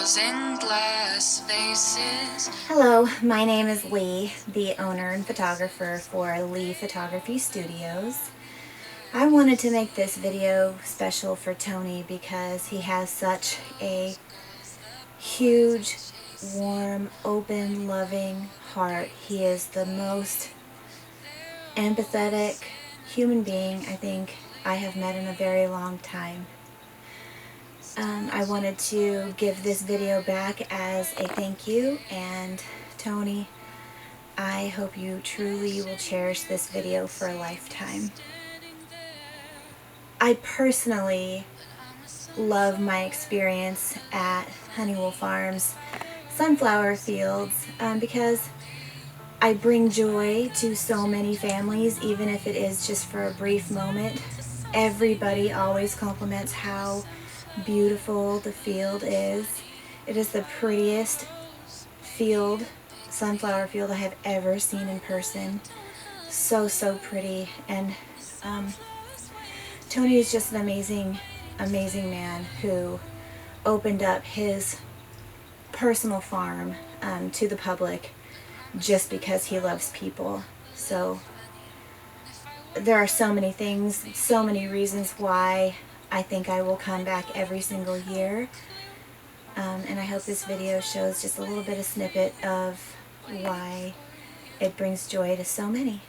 girls in glass faces. Hello, my name is Lee, the owner and photographer for Lee Photography Studios. I wanted to make this video special for Tony because he has such a huge, warm, open, loving heart. He is the most empathetic human being I think I have met in a very long time. I wanted to give this video back as a thank you, and Tony, I hope you truly will cherish this video for a lifetime. I personally love my experience at Honeywell Farms sunflower fields because I bring joy to so many families, even if it is just for a brief moment. Everybody always compliments how beautiful the field is. It is the prettiest field, sunflower field I have ever seen in person. So pretty. And Tony is just an amazing man who opened up his personal farm to the public just because he loves people. So there are so many things, so many reasons why I think I will come back every single year. And I hope this video shows just a little bit of snippet of why it brings joy to so many.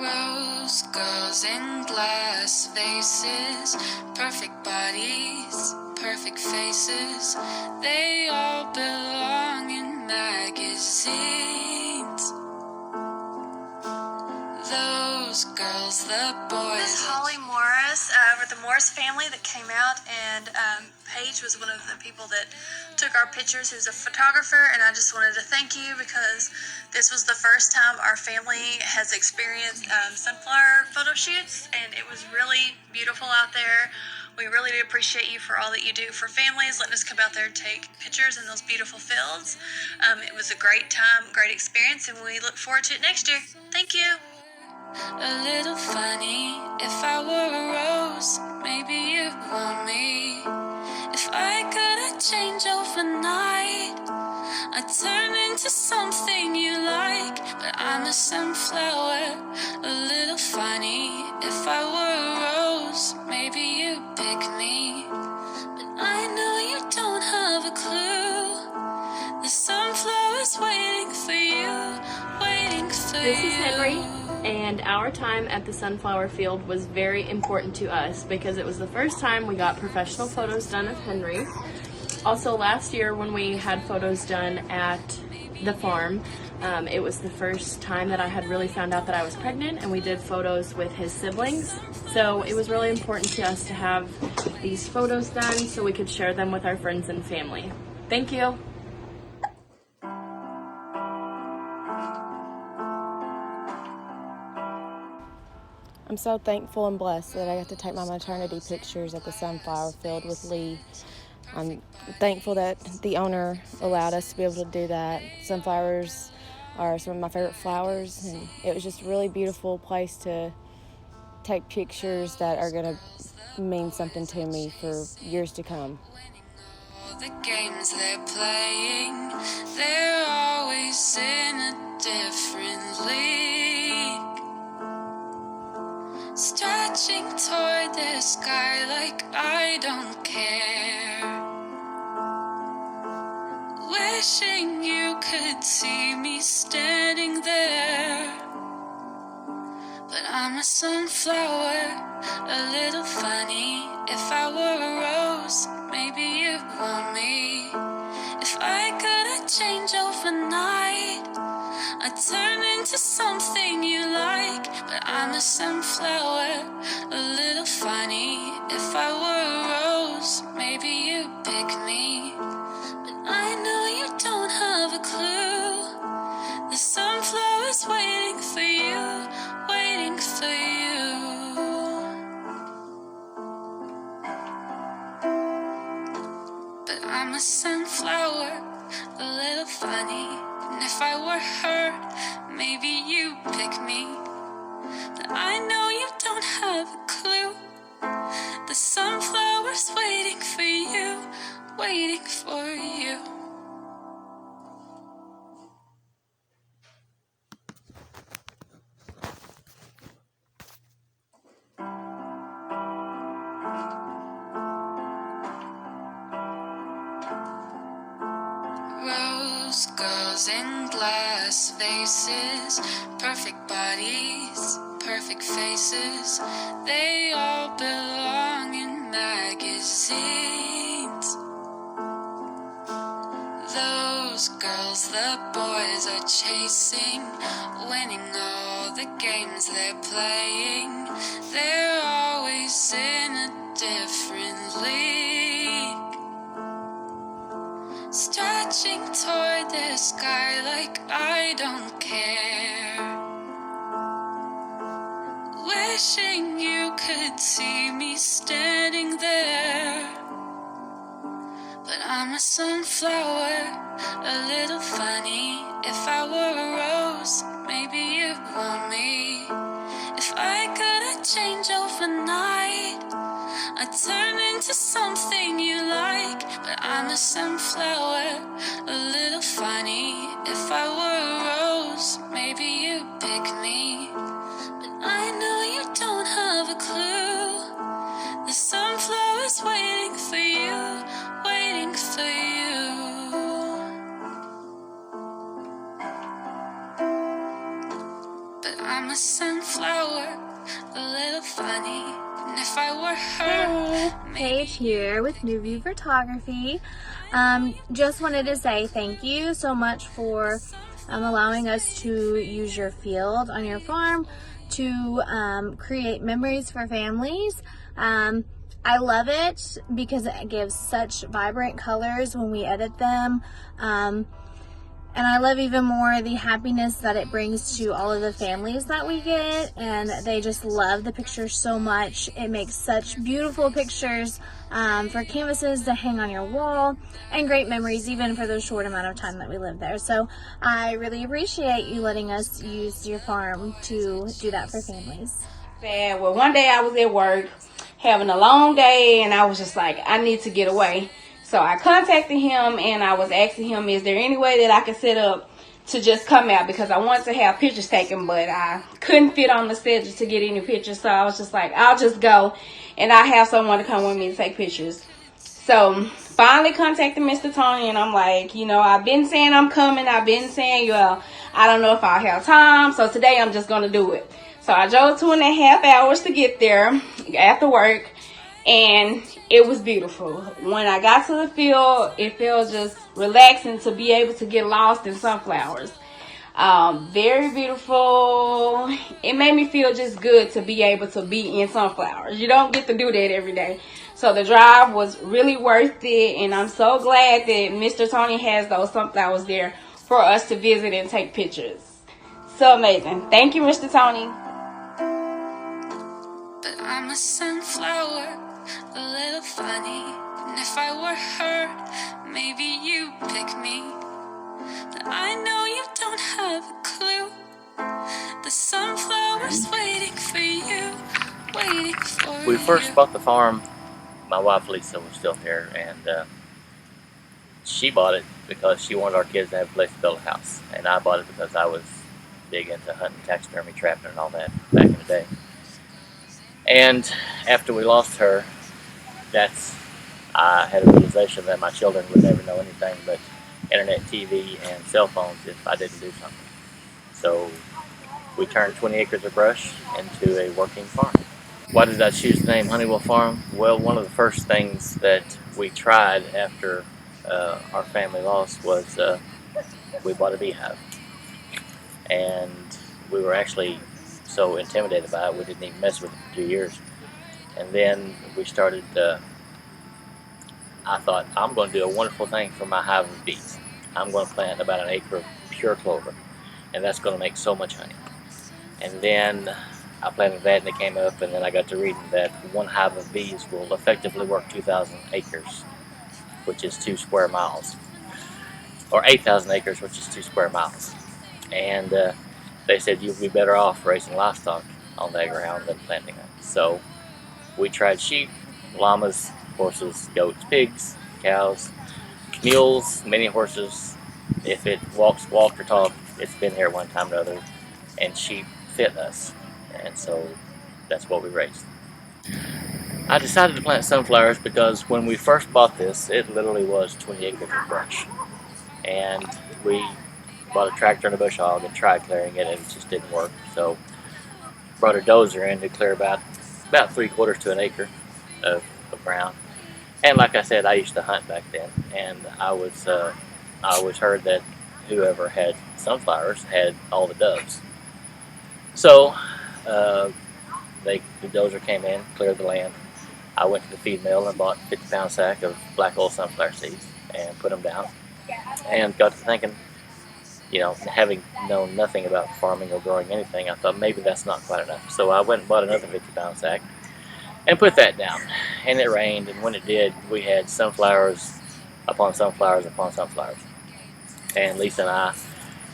Rose girls in glass faces, perfect bodies, perfect faces. They all belong in magazines. Those girls, the boys. This is Holly Morris with the Morris family that came out, and Paige was one of the people that took our pictures, who's a photographer, and I just wanted to thank you because this was the first time our family has experienced sunflower photo shoots, and it was really beautiful out there. We really do appreciate you for all that you do for families, letting us come out there and take pictures in those beautiful fields. It was a great time, great experience, and we look forward to it next year. Thank you. A little funny. If I were a rose, maybe you'd want me. If I could, I'd change overnight. I'd turn into something you like, but I'm a sunflower. A little funny. If I were a rose, maybe you'd pick me, but I know you don't have a clue. The sunflower's waiting for you, waiting for you. This is Henry, and our time at the sunflower field was very important to us because it was the first time we got professional photos done of Henry. Also, last year when we had photos done at the farm, it was the first time that I had really found out that I was pregnant, and we did photos with his siblings. So it was really important to us to have these photos done so we could share them with our friends and family. Thank you. I'm so thankful and blessed that I got to take my maternity pictures at the sunflower field with Lee. I'm thankful that the owner allowed us to be able to do that. Sunflowers are some of my favorite flowers, and it was just a really beautiful place to take pictures that are going to mean something to me for years to come. All the games they're playing, they're always in a different league. Stretching toward the sky like I don't care. Wishing you could see me standing there. But I'm a sunflower, a little funny. If I were a rose, maybe you'd want me. If I could, I'd change overnight. I'd turn into something you like, but I'm a sunflower, a little funny. If I were a rose, maybe you'd pick me, but I know you don't have a clue. The sunflower's waiting for you, waiting for you. But I'm a sunflower, a little funny. And if I were her, maybe you pick me. But I know you don't have a clue. The sunflower's waiting for you, waiting for you. Rose girls in glass faces, perfect bodies, perfect faces. They all belong in magazines. Those girls the boys are chasing, winning all the games they're playing. They're always in a different league, stretching toward the sky like I don't care. Wishing you could see me standing there. But I'm a sunflower, a little funny. If I were a rose, maybe you'd want me. If I couldn't change overnight, I'd turn into something you like. But I'm a sunflower, a little funny. If I were a rose, maybe you'd pick me. But I know you don't have a clue. The sunflower's waiting for you, waiting for you. But I'm a sunflower, a little funny. And if I were her, Paige here with New View Photography. Just wanted to say thank you so much for allowing us to use your field on your farm to create memories for families. I love it because it gives such vibrant colors when we edit them. And I love even more the happiness that it brings to all of the families that we get, and they just love the pictures so much. It makes such beautiful pictures for canvases to hang on your wall, and great memories even for the short amount of time that we live there. So I really appreciate you letting us use your farm to do that for families. Well, one day I was at work having a long day, and I was just like, I need to get away. So I contacted him, and I was asking him, is there any way that I could set up to just come out? Because I wanted to have pictures taken, but I couldn't fit on the schedule to get any pictures. So I was just like, I'll just go, and I have someone to come with me to take pictures. So finally contacted Mr. Tony, and I'm like, you know, I've been saying I'm coming. I've been saying, well, I don't know if I'll have time. So today I'm just going to do it. So I drove 2.5 hours to get there after work, and it was beautiful. When I got to the field, it felt just relaxing to be able to get lost in sunflowers. Very beautiful. It made me feel just good to be able to be in sunflowers. You don't get to do that every day. So the drive was really worth it, and I'm so glad that Mr. Tony has those sunflowers there for us to visit and take pictures. So amazing. Thank you, Mr. Tony. but I'm a sunflower, a little funny. And if I were her, maybe you pick me. But I know you don't have a clue. The sunflower's waiting for you, waiting for you. We first bought the farm, my wife Lisa was still here, and she bought it because she wanted our kids to have a place to build a house. And I bought it because I was big into hunting, taxidermy, trapping, and all that back in the day. And after we lost her, I had a realization that my children would never know anything but internet, TV, and cell phones if I didn't do something. So we turned 20 acres of brush into a working farm. Why did I choose the name Honeywell Farm? Well, one of the first things that we tried after our family lost was we bought a beehive. And we were actually so intimidated by it, we didn't even mess with it for 2 years. And then we started, I thought, I'm going to do a wonderful thing for my hive of bees. I'm going to plant about 1 acre of pure clover, and that's going to make so much honey. And then I planted that, and it came up, and then I got to reading that one hive of bees will effectively work 2,000 acres, which is 2 square miles, or 8,000 acres, which is 2 square miles. And they said you'd be better off raising livestock on that ground than planting it. So we tried sheep, llamas, horses, goats, pigs, cows, mules, many horses. If it walks, walk, or talk, it's been here one time or another. And sheep fit us, and so that's what we raised. I decided to plant sunflowers because when we first bought this, it literally was 20 acres of brush. And we bought a tractor and a bush hog and tried clearing it, and it just didn't work. So brought a dozer in to clear about 3/4 to an acre of ground. And like I said, I used to hunt back then, and I always heard that whoever had sunflowers had all the doves. So the dozer came in, cleared the land. I went to the feed mill and bought a 50-pound sack of black oil sunflower seeds and put them down. And got to thinking, you know, having known nothing about farming or growing anything, I thought maybe that's not quite enough. So I went and bought another 50-pound sack and put that down. And it rained, and when it did, we had sunflowers upon sunflowers upon sunflowers. And Lisa and I,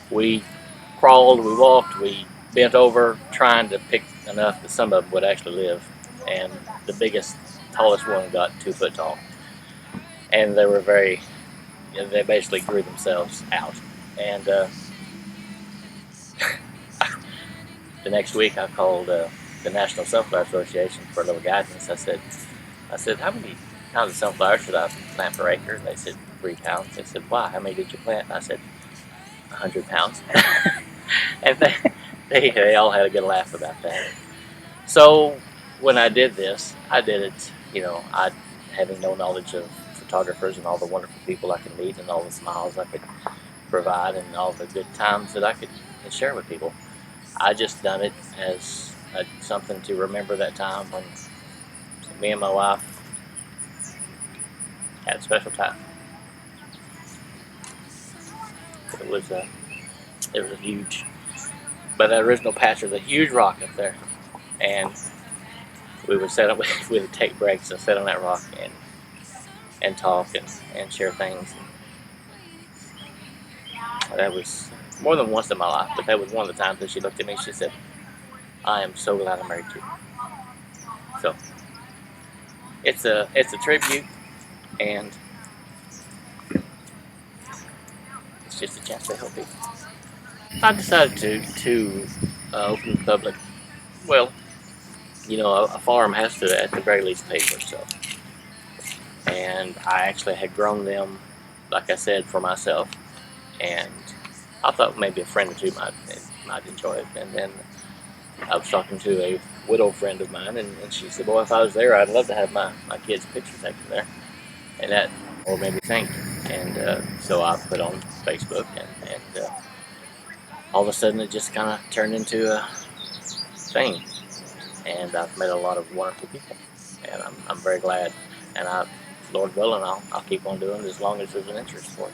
we crawled, we walked, we bent over trying to pick enough that some of them would actually live. And the biggest, tallest one got 2 foot tall. And they were very, they basically grew themselves out. And the next week I called the National Sunflower Association for a little guidance. I said, how many pounds of sunflowers should I plant per acre? They said 3 pounds. They said, why? How many did you plant? And I said, 100 pounds. And they all had a good laugh about that. So when I did this, I did it, you know, having no knowledge of photographers and all the wonderful people I could meet and all the smiles I could provide and all the good times that I could share with people. I just done it as something to remember that time when me and my wife had a special time. It was a huge, but that original patch was a huge rock up there, and we would we would take breaks and sit on that rock and talk and share things. That was more than once in my life, but that was one of the times that she looked at me and she said, I am so glad I married you. So it's a tribute, and it's just a chance to help people. I decided to open the public. Well, you know, a farm has to at the very least pay for itself. And I actually had grown them, like I said, for myself. And I thought maybe a friend or two might enjoy it. And then I was talking to a widow friend of mine, and she said, well, if I was there, I'd love to have my kids' picture taken there. And that made me think. And so I put on Facebook, and all of a sudden it just kind of turned into a thing. And I've met a lot of wonderful people. And I'm very glad. And Lord willing, I'll keep on doing it as long as there's an interest for it.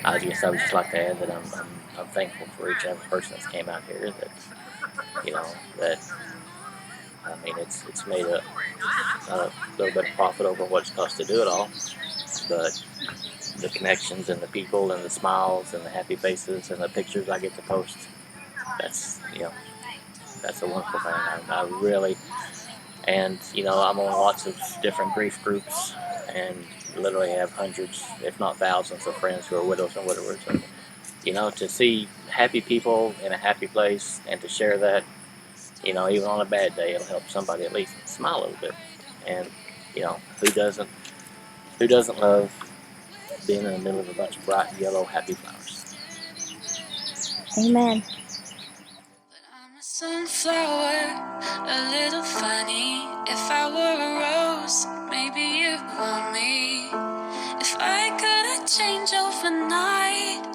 I guess I would just like to add that I'm thankful for each and every person that's came out here. That, you know, that I mean, it's made a little bit of profit over what it's cost to do it all, but the connections and the people and the smiles and the happy faces and the pictures I get to post, that's, you know, that's a wonderful thing. I really, and you know, I'm on lots of different grief groups and literally have hundreds, if not thousands, of friends who are widows and widowers. And, you know, to see happy people in a happy place and to share that, you know, even on a bad day, it'll help somebody at least smile a little bit. And, you know, who doesn't love being in the middle of a bunch of bright yellow happy flowers? Amen. But I'm a sunflower, a little funny. If I were a rose, maybe you'd want me. If I could change overnight,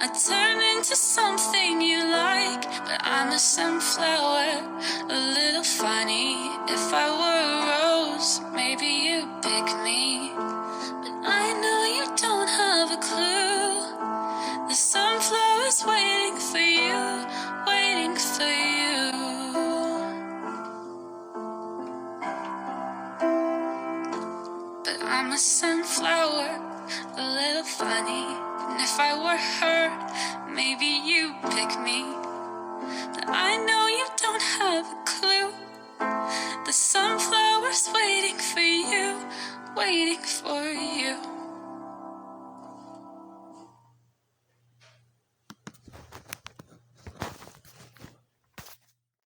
I'd turn into something you like. But I'm a sunflower, a little funny. If I were a rose, maybe you'd pick me. But I know you don't have a clue. The sunflower's waiting for you, waiting for you. But I'm a sunflower, a little funny. And if I were her, just waiting for you, waiting for you.